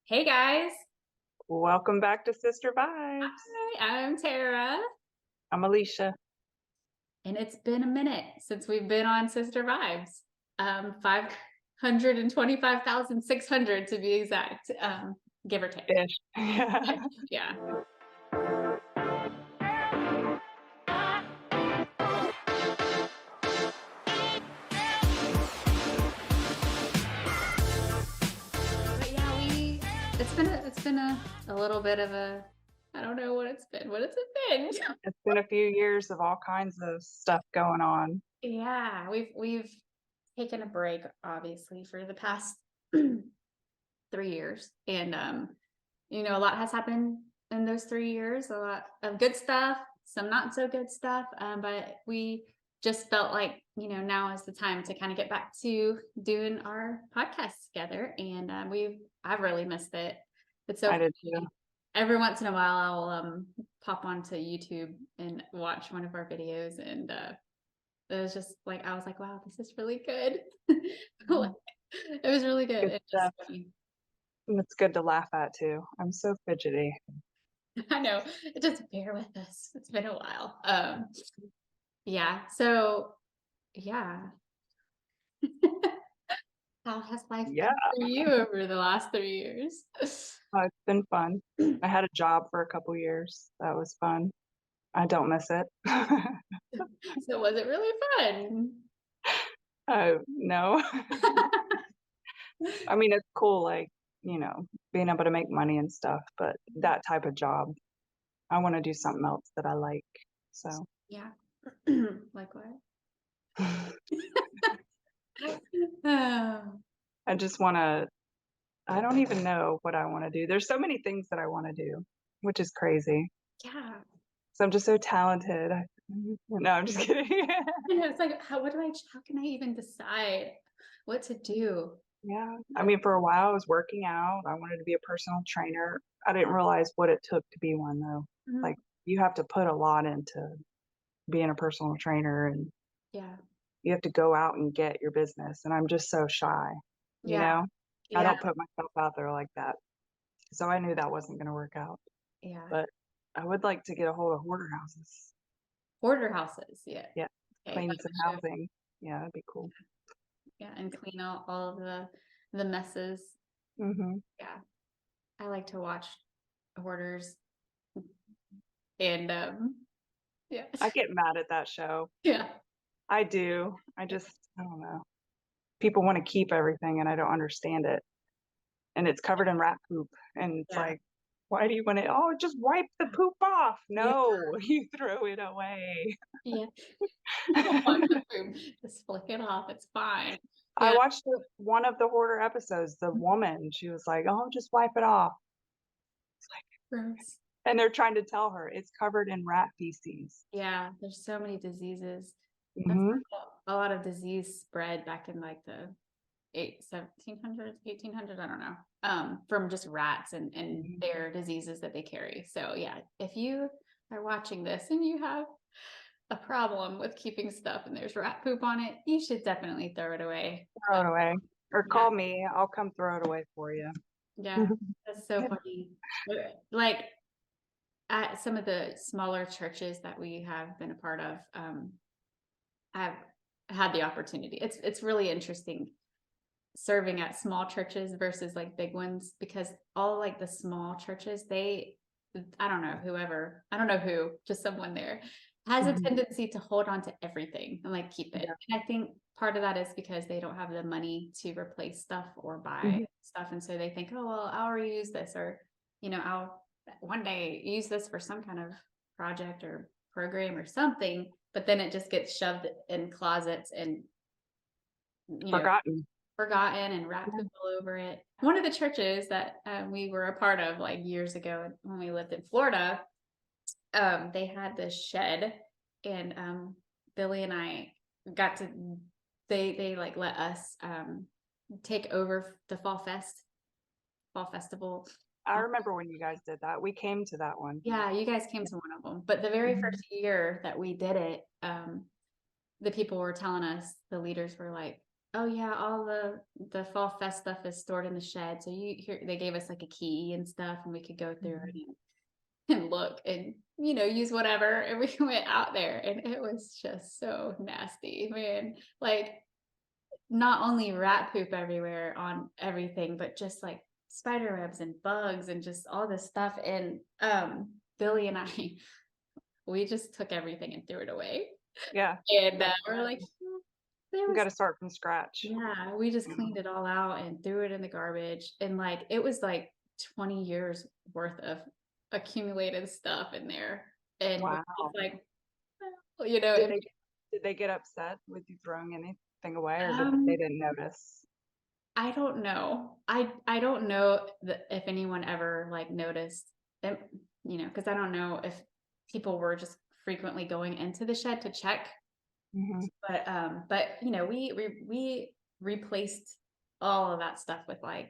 Hey guys. Welcome back to Sister Vibes. Hi, I'm Tara. I'm Alicia. And it's been a minute since we've been on Sister Vibes. 525,600 to be exact, give or take. Ish. Yeah. Yeah. But yeah, it's been a little bit of a I don't know what it's been. What has it been? It's been a few years of all kinds of stuff going on. Yeah, we've taken a break obviously for the past 3 years. And a lot has happened in those 3 years, a lot of good stuff, some not so good stuff. But we just felt like, now is the time to kind of get back to doing our podcast together. And I've really missed it. It's so I did too. funny. Every once in a while I'll pop onto YouTube and watch one of our videos, and it was just like I was like, wow, this is really good. Mhm. It was really good. Good It's just stuff. funny. And it's good to laugh at too. I'm so fidgety. I know. Just bear with us. It's been a while. Yeah. So yeah. How has life Yeah, been for you over the last 3 years? it's been fun. I had a job for a couple years. That was fun. I don't miss it. So was it really fun? No. I mean, it's cool, like, being able to make money and stuff, but that type of job, I want to do something else that I like. So Yeah. Like what? Oh, I just want to I don't even know what I wanna do. There's so many things that I wanna do, which is crazy. yeah. So I'm just so talented. No, I'm just kidding. And it's like, how can I even decide what to do? Yeah. I mean, for a while, I was working out. I wanted to be a personal trainer. I didn't realize what it took to be one, though. Mhm. Like, you have to put a lot into being a personal trainer, and Yeah. you have to go out and get your business, and I'm just so shy, you Yeah. know? I Yeah. don't put myself out there like that. So I knew that wasn't gonna work out, Yeah. but I would like to get a hold of hoarder houses. Hoarder houses. Yeah. Yeah, Okay. clean Like some the show. housing. Yeah, that'd be cool. Yeah, and clean out all of the messes. Mhm. Yeah, I like to watch hoarders, and yeah, I get mad at that show. yeah, I do. I don't know. People wanna keep everything, and I don't understand it, and it's covered in rat poop, and it's yeah, like, "Why do you wanna "Oh, just wipe the poop off." yeah, No, you throw it away. yeah. You don't want the food. Just flick it off. It's fine. I Yeah, watched one of the hoarder episodes, the woman, she was like, "Oh, just wipe it off." gross. And they're trying to tell her it's covered in rat feces. Yeah, there's so many diseases. That's Mhm. a lot of disease spread back in like the 1700s, 1800s, I don't know, from just rats and Mhm. their diseases that they carry. So yeah, if you are watching this and you have a problem with keeping stuff and there's rat poop on it, you should definitely throw it away. Throw it away. Or Yeah, call me, I'll come throw it away for you. yeah, that's so funny. Like at some of the smaller churches that we have been a part of, I've had the opportunity. It's really interesting serving at small churches versus like big ones, because all like the small churches, I don't know who, just someone there has a Mhm. tendency to hold on to everything and like keep it. Yeah. And I think part of that is because they don't have the money to replace stuff or buy Mhm. stuff. And so they think, oh, well, I'll reuse this, or, I'll one day use this for some kind of project or program or something. But then it just gets shoved in closets and, you know, Forgotten. forgotten and rat Yeah. poop all over it. One of the churches that we were a part of like years ago when we lived in Florida, they had this shed, and Billy and I got to they like let us take over the fall festival. I remember when you guys did that. We came to that one. Yeah, you guys came to one of them, but the very Mhm. first year that we did it, the people were telling us, the leaders were like, Oh yeah, all the fall fest stuff is stored in the shed. So you here they gave us like a key and stuff, and we could go through Mhm. it and look and use whatever. And we went out there, and it was just so nasty, man. Like not only rat poop everywhere on everything, but just like spider webs and bugs and just all this stuff. And Billy and I, we just took everything and threw it away. Yeah, And that's we're like, "Hmm, there you was gotta start from scratch. yeah, we just Mhm. cleaned it all out and threw it in the garbage. And like it was like 20 years worth of accumulated stuff in there. And we're Wow. just like, Did if they did they get upset with you throwing anything away, or did they um didn't notice? I don't know. I don't know that if anyone ever like noticed that, because I don't know if people were just frequently going into the shed to check. Mhm. But we replaced all of that stuff with like,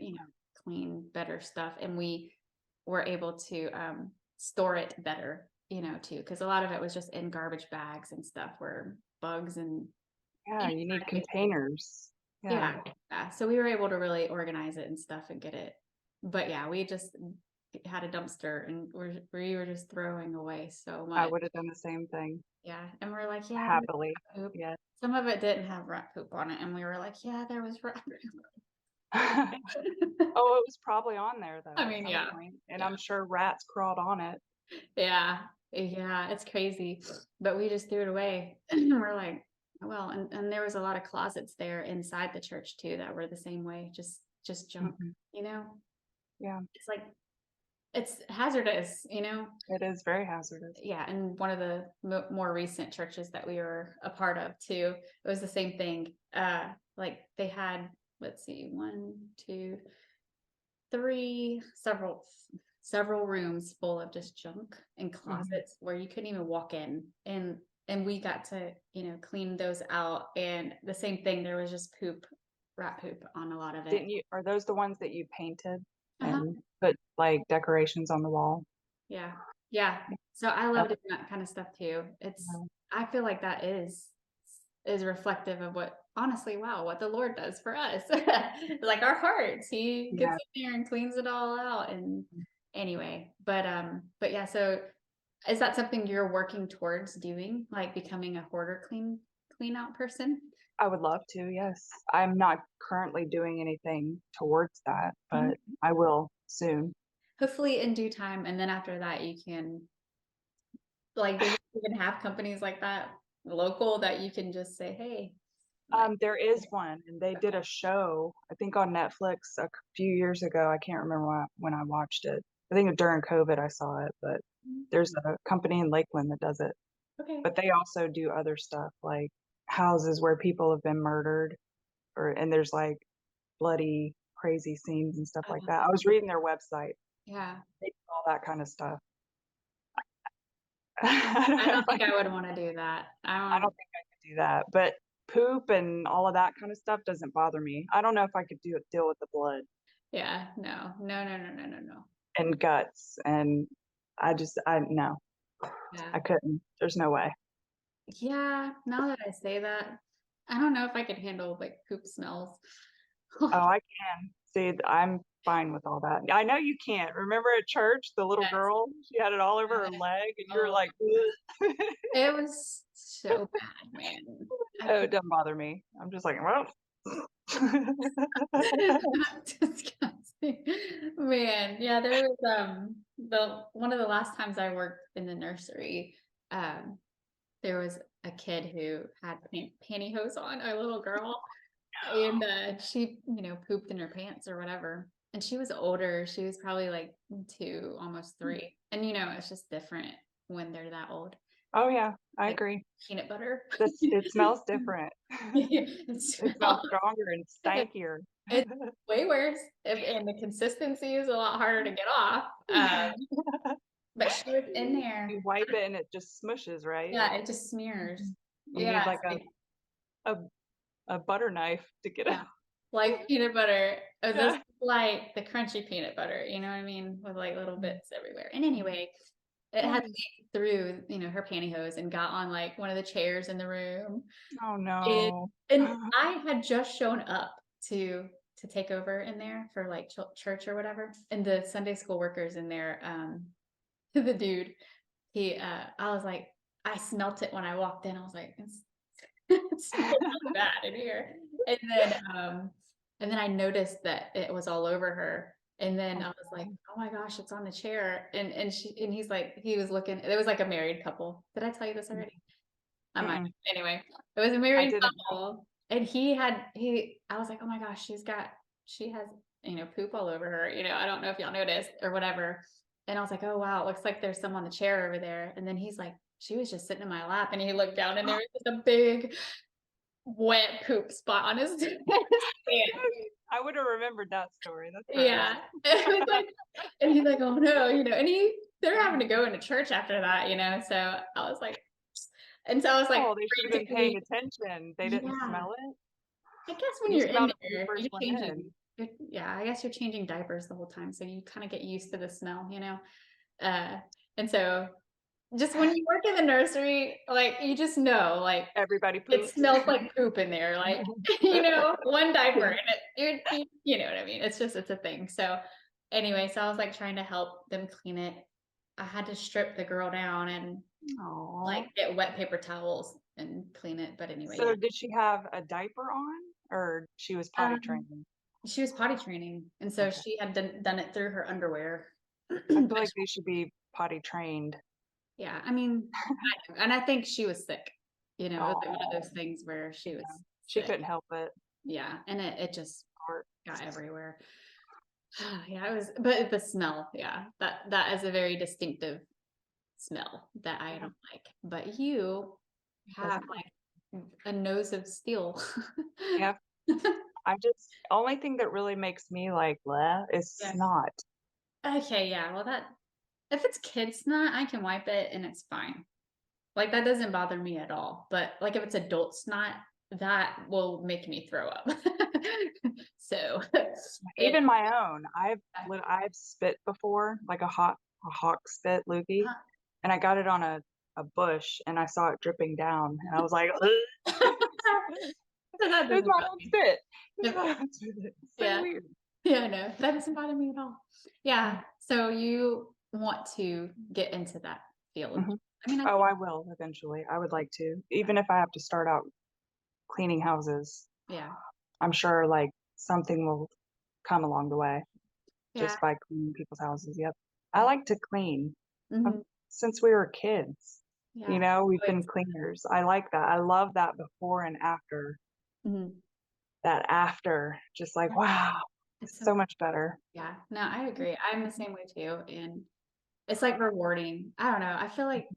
clean, better stuff, and we were able to store it better, too, because a lot of it was just in garbage bags and stuff where bugs and Yeah, you need inside containers. Yeah, yeah, yeah. So we were able to really organize it and stuff and get it. But yeah, we just had a dumpster and we were just throwing away so I much. would have done the same thing, Yeah. And we're like, yeah, there was happily. rat poop. Yeah. Some of it didn't have rat poop on it. And we were like, yeah, there was rat poop. Oh, it was probably on there, though, I at mean, some yeah. point, and Yeah. I'm sure rats crawled on it. Yeah. Yeah. It's crazy. But we just threw it away. We're like, well, and there was a lot of closets there inside the church too that were the same way, just junk, Mhm. you know? Yeah, It's like it's hazardous. it is very hazardous. Yeah, and one of the more recent churches that we were a part of too, it was the same thing. Like they had, let's see, one, two, three, several rooms full of just junk and Mhm. closets where you couldn't even walk in. And we got to, clean those out. And the same thing, there was just rat poop on a lot of it. Didn't you are those the ones that you painted Uh-huh. and put, like, decorations on the wall? Yeah. Yeah. So I love Yep. doing that kind of stuff too. Yeah. I feel like that is reflective of what honestly, wow, what the Lord does for us. Like our hearts. He gets Yeah. in there and cleans it all out. And anyway, but yeah, so is that something you're working towards doing? Like becoming a hoarder clean out person? I would love to, yes. I'm not currently doing anything towards that, Mhm. but I will soon. Hopefully in due time. And then after that you can like do they even have companies like that local that you can just say, hey, like There is one, and they did a show, I think on Netflix a few years ago. I can't remember when I watched it. I think during COVID I saw it, but there's a company in Lakeland that does it. okay. But they also do other stuff, like houses where people have been murdered, and there's, like, bloody, crazy scenes and stuff like that. I was reading their website. Yeah. They do all that kinda stuff. I don't I know don't if think I would wanna do that. I don't think I could do that, but poop and all of that kinda stuff doesn't bother me. I don't know if I could deal with the blood yeah, no. No, no, no, no, no, no. and guts, and I no, Yeah. I couldn't. There's no way. Yeah, now that I say that, I don't know if I could handle, like, poop smells. Oh, I can. See, I'm fine with all that. I know you can't. Remember at church, the little Yes, girl, she had it all over her yes. leg, and you were Oh, like, "Ugh." it was so bad, man. I Oh, could it doesn't bother me. I'm just like, "Well." disgusting. Man, yeah, there was, the one of the last times I worked in the nursery, um, there was a kid who had pantyhose on, a little girl, and, she, pooped in her pants or whatever, and she was older, she was probably, like, 2, almost 3, and, it's just different when they're that old, Oh, yeah, I like agree. peanut butter. It smells different. It It smells smells stronger and stankier. it's way worse, and the consistency is a lot harder to get off, but she was in You there. wipe it and it just smushes, right? Yeah, it just smears. Mhm. You Yeah, need, it's like, like a a butter knife to get yeah, out. like peanut butter, just like the crunchy peanut butter, you know what I mean? With, like, little Mhm. bits everywhere, and anyway, it had leaked through, her pantyhose and got on like one of the chairs in the room. Oh, And, no. and I had just shown up to take over in there for like church or whatever. And the Sunday school workers in there, the dude, I was like, I smelt it when I walked in. I was like, it smells really bad in here. And then I noticed that it was all over her. And then I was like, oh my gosh, it's on the chair. And he's like, he was looking, it was like a married couple. Did I tell you this already? I might. Mm-mm. Anyway, it was a I married didn't. couple. And I was like, oh my gosh, she has, poop all over her. I don't know if y'all noticed or whatever. And I was like, oh wow, it looks like there's some on the chair over there. And then he's like, she was just sitting in my lap. And he looked down and there was just a big wet poop spot on his his pants. I would have remembered that story. That's gross. Yeah. It was like, and he's like, oh no, they're having to go into church after that. So I was like, and so I was like Oh, they should have been paying frantically, attention. They didn't yeah. smell it? I guess when You you're in smelled it when you there, first went in. yeah, I guess you're changing diapers the whole time. So you kind of get used to the smell. Uh, and so just when you work in the nursery, like you just know, like Everybody it poops. smells like poop in there, like, one diaper and you know what I mean? It's a thing. So anyway, so I was like trying to help them clean it. I had to strip the girl down and like Aw. get wet paper towels and clean it. But anyway, So yeah. did she have a diaper on or she was potty Um, training? she was potty training, and so Okay. she had done it through her underwear. I feel But like they should be potty trained. yeah, I mean, and I think she was sick. It was like one of Oh, those things where she was she sick. couldn't help it. Yeah, and it just Or got everywhere. Yeah, but the smell, yeah, that is a very distinctive smell that I don't like. But you have doesn't like a nose of steel. yeah. I just only thing that really makes me like bleh is Yeah. snot. Okay, yeah. Well, if it's kid snot, I can wipe it and it's fine. Like that doesn't bother me at all. But like if it's adult snot, that will make me throw up. So it Even my own. I've spit before, like a hawk spit loogie, and I got it on a bush and I saw it dripping down and I was like, "Ugh." that It's doesn't my bother own me. spit. It's If- my own spit. It's so Yeah. weird. Yeah, no, that doesn't bother me at all. Yeah. So you want to get into that field. Mhm. I mean, I Oh, think, I will eventually. I would like to. Even if I have to start out cleaning houses, yeah. I'm sure like something will come along the way Yeah. just by cleaning people's houses. Yep. I Yeah. like to clean. Mhm. Since we were kids, Yeah. we've Wait. been cleaners. I like that. I love that before and after. Mhm. That after, just like, Yeah. wow, It's so so much better. yeah. No, I agree. I'm the same way too. And it's like rewarding. I don't know. I feel like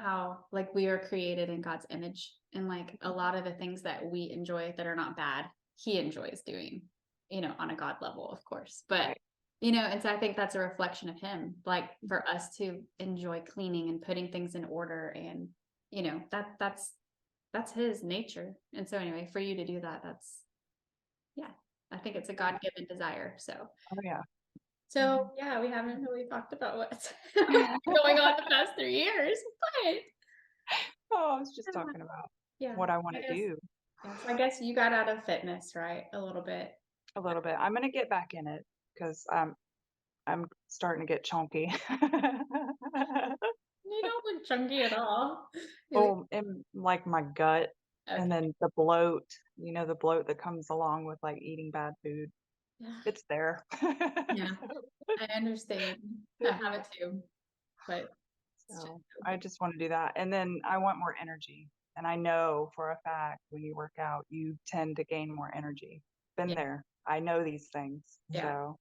how like we are created in God's image and like a lot of the things that we enjoy that are not bad, he enjoys doing, on a God level, of course. But Right. and so I think that's a reflection of him, like for us to enjoy cleaning and putting things in order and that's his nature. And so anyway, for you to do that, that's yeah, I think it's a God-given desire. So Oh, yeah. so yeah, we haven't really talked about what's going on the past 3 years, but Oh, I was just talking about yeah, what I want I to guess do yes, I guess you got out of fitness, right? A little bit. a little bit. I'm gonna get back in it because I'm starting to get chunky. You don't look chunky at all. You look Oh, and like my gut, and okay. then the bloat. The bloat that comes along with like eating bad food. Yeah, It's there. yeah, I understand. I have it too, but it's just So I just want to do that. And then I want more energy. And I know for a fact when you work out, you tend to gain more energy. Been yeah, there. I know these things. yeah. So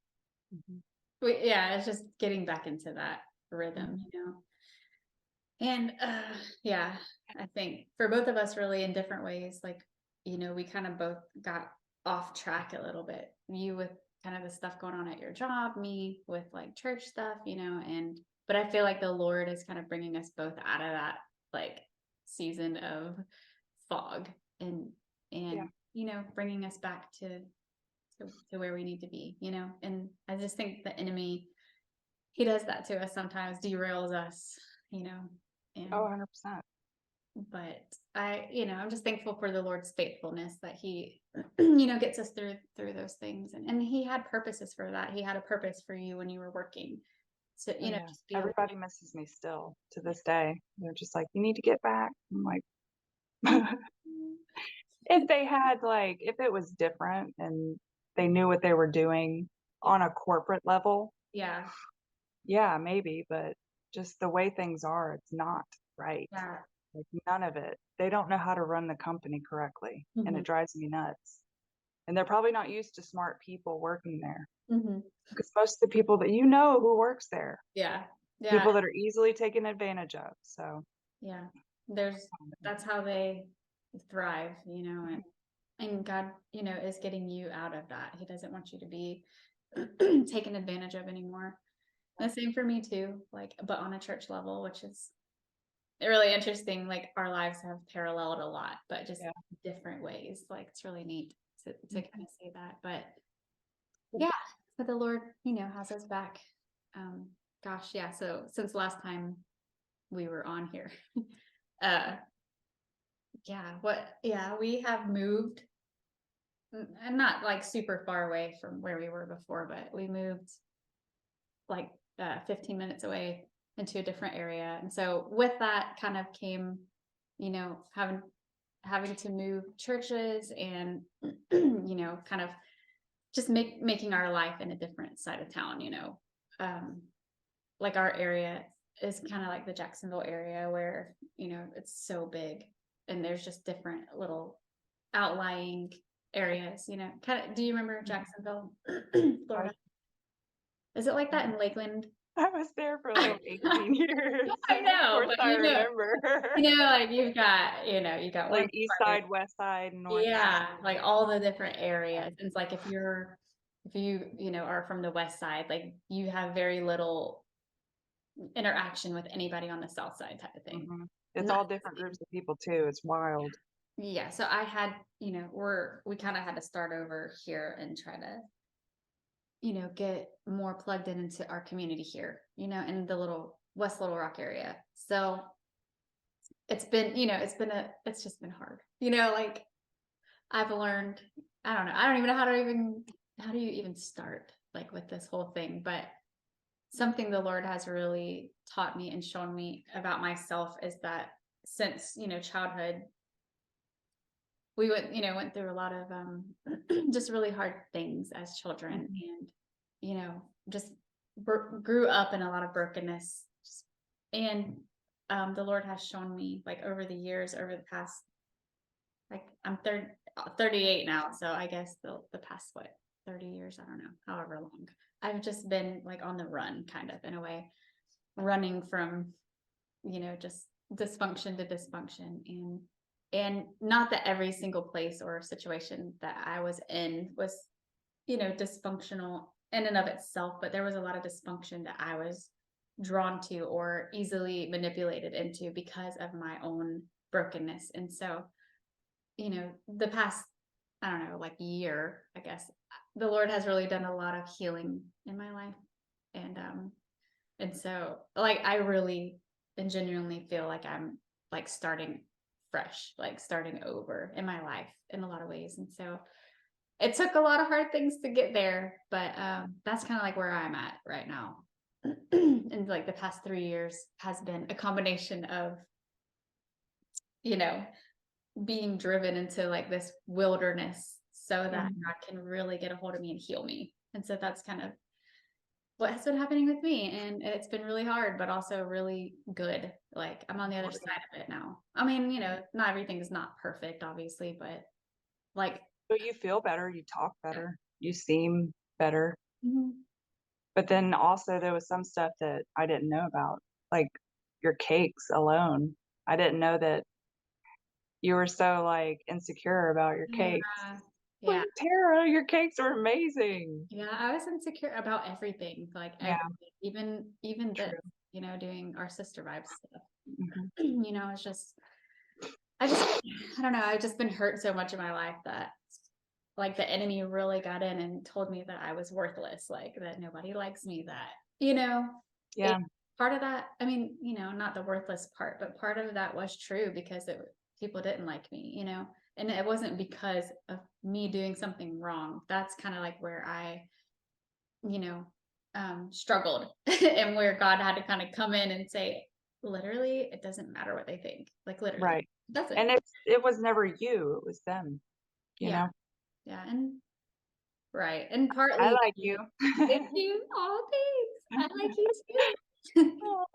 mhm. Yeah, it's just getting back into that rhythm. And yeah, I think for both of us really in different ways, like, we kind of both got off track a little bit. You with kind of the stuff going on at your job, me with like church stuff, and but I feel like the Lord is kind of bringing us both out of that like season of fog and Yeah. bringing us back to where we need to be, and I just think the enemy he does that to us sometimes, derails us, you know, Oh, and 100%. but I'm just thankful for the Lord's faithfulness that he, gets us through those things. And he had purposes for that. He had a purpose for you when you were working. So, Oh, yeah. just be able Everybody misses me still to this day. They're just like, "You need to get back." I'm like, if they had, like if it was different and they knew what they were doing yeah, on a corporate level, yeah, yeah, maybe, but just the way things are, it's not right. yeah. Like, none of it. They don't know how to run the company correctly, and Hmm. it drives me nuts. And they're probably not used to smart people working there, Hmm. because most of the people that who works there, Yeah, yeah, people that are easily taken advantage of, so yeah. There's That's how they thrive, and God, is getting you out of that. He doesn't want you to be taken advantage of anymore. The same for me too, like, but on a church level, which is really interesting. Like our lives have paralleled a lot, but just yeah. different ways. Like it's really neat to kind Mhm. of say that. But yeah, but the Lord, has us back. Um, gosh, yeah. So since last time we were on here, uh, we have moved, and not like super far away from where we were before, but we moved like 15 minutes away into a different area. And so with that kind of came, having to move churches and, kind of just making our life in a different side of town, um, like our area is kind of like the Jacksonville area where, it's so big and there's just different little outlying areas, kind of, do you remember Jacksonville, I Florida? Is it like that in Lakeland? I was there for, I like, 18 years. Of know, course, but I remember. like you got Like, Orange east Park. side, west side, north side. Yeah, like all the different areas. It's like if you, are from the west side, like you have very little interaction with anybody on the south side type of thing. Mhm. It's Not all different groups of people too, it's wild. Yeah, so I had, we kind of had to start over here and try to, get more plugged into our community here, in the West Little Rock area. So it's been, it's just been hard. Like I've learned, I don't know, I don't even know how do you even start like with this whole thing, but something the Lord has really taught me and shown me about myself is that since, childhood, we went through a lot of just really hard things as children, Mhm. and just grew up in a lot of brokenness. And the Lord has shown me, like, over the years, over the past, like, I'm 38 now, so I guess the past, what, 30 years, I don't know, however long, I've just been like on the run, kind of, in a way, running from, just dysfunction to dysfunction. And not that every single place or situation that I was in was, dysfunctional in and of itself, but there was a lot of dysfunction that I was drawn to or easily manipulated into because of my own brokenness. And so, the past, I don't know, like year, I guess, the Lord has really done a lot of healing in my life. And so, like, I really and genuinely feel like I'm like starting fresh, like starting over in my life in a lot of ways. And so it took a lot of hard things to get there, but that's kind of like where I'm at right now. And like the past 3 years has been a combination of, you know, being driven into like this wilderness so that Mhm. God can really get a hold of me and heal me. And so that's kind of what has been happening with me, and it's been really hard but also really good. Like I'm on the other side of it now. I mean, not everything is not perfect, obviously, but like, But you feel better, you talk better, you seem better. mhm. But then also there was some stuff that I didn't know about, like your cakes alone. I didn't know that you were so, like, insecure about your cakes. Yeah, Like, yeah, "Tara, your cakes are amazing." yeah, I was insecure about everything, like Yeah, everything, even this, true. doing our sister vibes stuff. Mhm. It's just, I just I don't know, I've just been hurt so much in my life that, like, the enemy really got in and told me that I was worthless, like that nobody likes me, that you know, it Yeah. part of that, I mean, not the worthless part, but part of that was true because people didn't like me, and it wasn't because of me doing something wrong. That's kind of like where I, you know, struggled and where God had to kind of come in and say, literally, it doesn't matter what they think. Like literally, Right. it doesn't. And it was never you, it was them, you Yeah, know? yeah, and right, and I partly, like you. thank you. Oh, thanks. I like you Aw.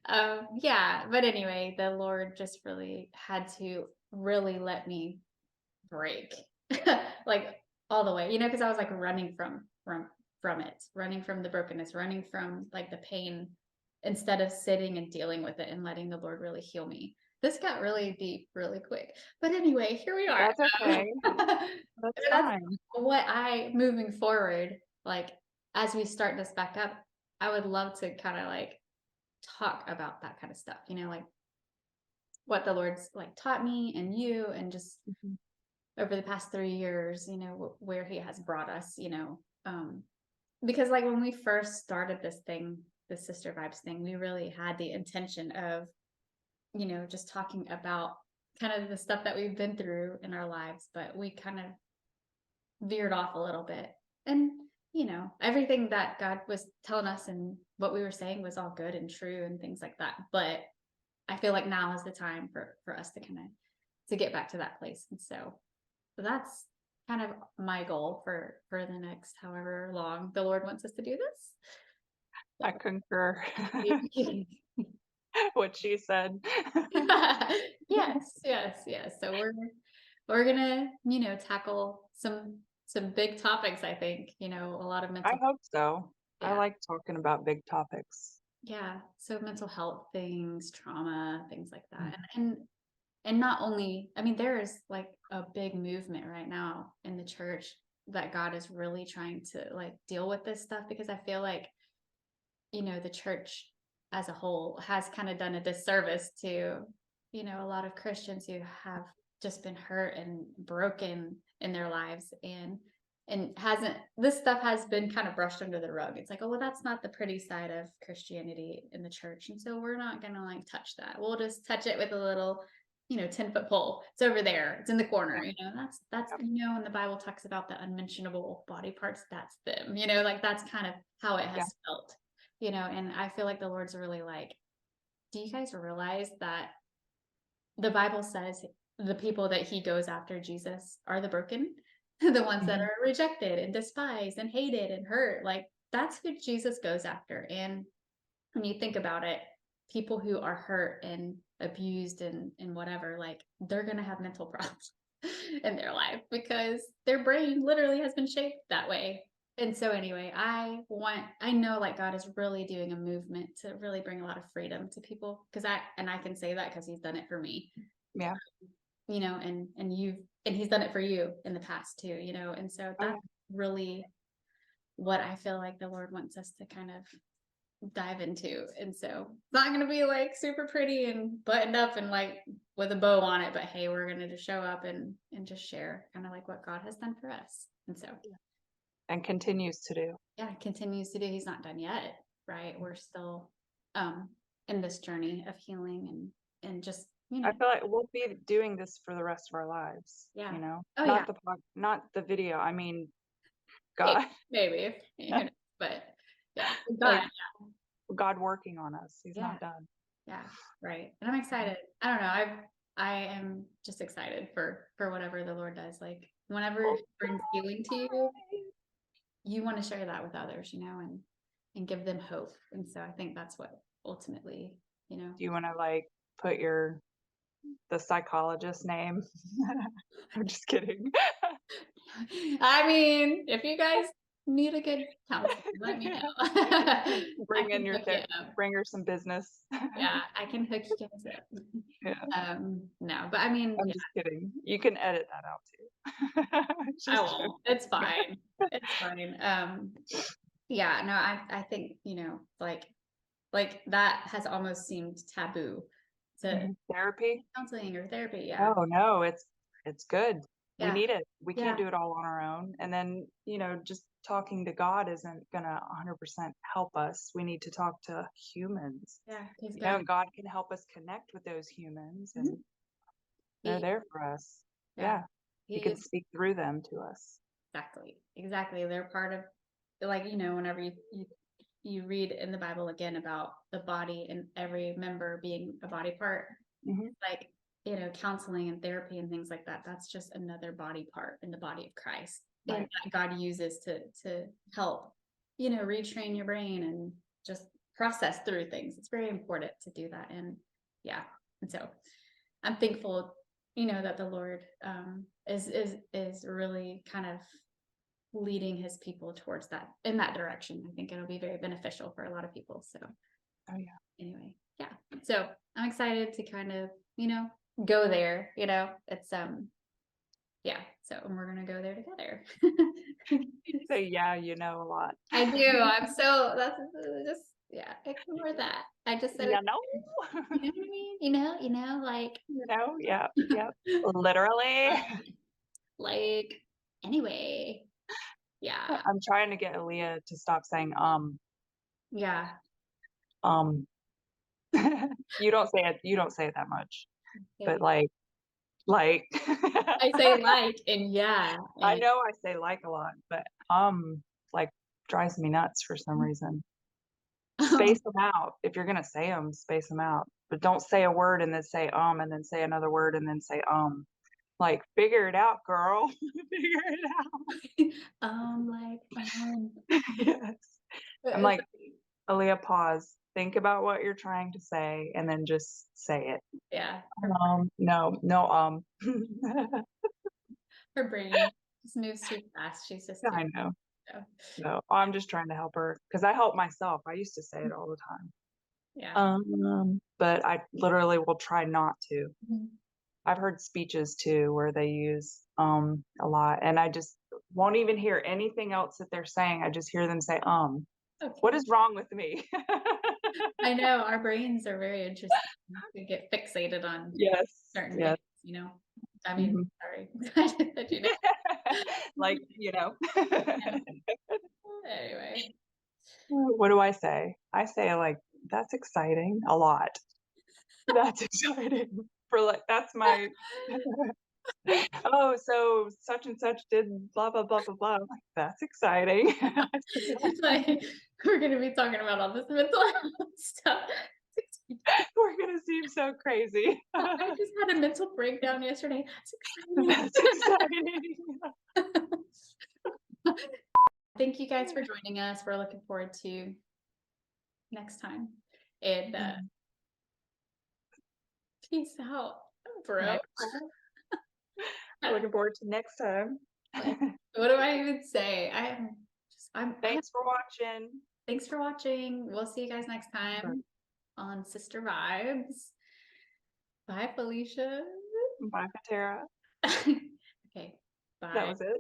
too. Yeah, but anyway, the Lord just really had to really let me break, like all the way, because I was like running from it, running from the brokenness, running from like the pain, instead of sitting and dealing with it and letting the Lord really heal me. This got really deep really quick. But anyway, here we are. That's okay. That's That's fine. what I moving forward, like as we start this back up, I would love to kind of like talk about that kind of stuff, like what the Lord's like taught me and you, and just Mhm. over the past 3 years, where he has brought us, because like when we first started this thing, the sister vibes thing, we really had the intention of, just talking about kind of the stuff that we've been through in our lives, but we kind of veered off a little bit. And, everything that God was telling us and what we were saying was all good and true and things like that. But I feel like now is the time for us to kind of to get back to that place. And so that's kind of my goal for the next however long the Lord wants us to do this. I concur. So What she said. yes, yes, yes. So we're gonna, tackle some big topics, I think, a lot of I mental, hope so. I yeah, like talking about big topics. yeah. So mental health things, trauma, things like that. Mhm. And not only, I mean, there is like a big movement right now in the church that God is really trying to like deal with this stuff, because I feel like, the church as a whole has kind of done a disservice to, a lot of Christians who have just been hurt and broken in their lives, and hasn't this stuff has been kind of brushed under the rug. It's like, oh well, that's not the pretty side of Christianity in the church, and so we're not gonna like touch that. We'll just touch it with a little 10-foot pole. It's over there, it's in the corner, Yeah, that's yep, when the Bible talks about the unmentionable body parts, that's them, like that's kind of how it yeah. has felt, and I feel like the Lord's really like, do you guys realize that the Bible says the people that he goes after, Jesus, are the broken, the ones that Mhm. are rejected and despised and hated and hurt. Like that's who Jesus goes after. And when you think about it, people who are hurt and abused and whatever, like they're gonna have mental problems in their life because their brain literally has been shaped that way. And so anyway, I know like God is really doing a movement to really bring a lot of freedom to people, because I can say that because he's done it for me, Yeah. and he's done it for you in the past too, and so Oh, yeah. that's really what I feel like the Lord wants us to kind of dive into. And so it's not going to be like super pretty and buttoned up and like with a bow on it, but hey, we're going to just show up and just share kind of like what God has done for us. And so And continues to do. yeah, continues to do. He's not done yet, right? We're still um in this journey of healing and just, I feel like we'll be doing this for the rest of our lives, yeah. you know? Oh yeah, Not the video, I mean, maybe, God. maybe. Who knows? But yeah, God, Like, God working on us. He's yeah. not done. Yeah, right. And I'm Mhm. excited. I don't know. I am just excited for whatever the Lord does. Like whenever Oh, he brings healing to you, you want to share that with others, and give them hope. And so I think that's what ultimately, you know. do you wanna, like, put the psychologist name? I'm just kidding. I mean, if you guys need a good counselor, let me know. I Bring in can your hook you up. bring her some business. Yeah, I can hook you guys up. Yeah, No, but I mean, I'm yeah, just kidding. You can edit that out too. I Just won't. It's joking. fine. It's fine. Yeah, no, I think, like that has almost seemed taboo to Mhm. Therapy? counseling or therapy. Yeah. Oh, no, it's good. We Yeah. need it. We can't Yeah. do it all on our own, and then, just talking to God isn't gonna 100% help us. We need to talk to humans. Yeah, because You know, God, and God can help us connect with those humans, Mhm. and they're he, there for us. yeah, Yeah, He he can is speak through them to us. exactly. They're part of, like, whenever you read in the Bible again about the body and every member being a body part, Mhm. like, counseling and therapy and things like that, that's just another body part in the body of Christ. And Right. that God uses to help, retrain your brain and just process through things. It's very important to do that. And yeah. And so I'm thankful, that the Lord is really kind of leading his people towards that in that direction. I think it'll be very beneficial for a lot of people. So Oh, yeah. anyway, yeah. So I'm excited to kind of, go there, it's yeah. So and we're gonna go there together. You say, "Yeah, you know," a lot. I do. I'm so that's just yeah, ignore that. I just said it. You know? You know what I mean? Like You know? Yep, yep. Literally. like anyway. Yeah. I'm trying to get Aaliyah to stop saying, Yeah. um. You don't say it that much, but, Okay. like I say like and yeah I and know I say "like" a lot, but, like, drives me nuts for some reason. Space them out. If you're gonna say them, space them out, but don't say a word and then say, and then say another word and then say, Like, figure it out, girl. Figure it out. like Yes. I'm but like, "Aaliyah, pause. Think about what you're trying to say, and then just say it." yeah, No, no, her brain just moves too fast. She's just too I know. so No, I'm just trying to help her because I help myself. I used to say it all the time. yeah. But I literally will try not to. Mhm. I've heard speeches too where they use, a lot, and I just won't even hear anything else that they're saying. I just hear them say, What Okay. is wrong with me? I know our brains are very interesting. We get fixated on Yes, certain yes. things. I mean, Mhm. sorry. I just said, Like, you know. Yeah. Anyway. What do I say? I say, like, "That's exciting," a lot. That's exciting. For, like that's my "Oh, so such and such did blah, blah, blah, blah, blah." I'm like, "That's exciting." It's like we're gonna be talking about all this mental health stuff. We're gonna seem so crazy. I just had a mental breakdown yesterday. That's It's exciting. exciting. Thank you guys for joining us. We're looking forward to next time. And peace out, bro. Next time. We're looking forward to next time. Like, what do I even say? I'm Thanks for watching. thanks for watching. We'll see you guys next time on Sister Vibes. Bye, Felicia. Bye, Katara. Okay, That bye. was it.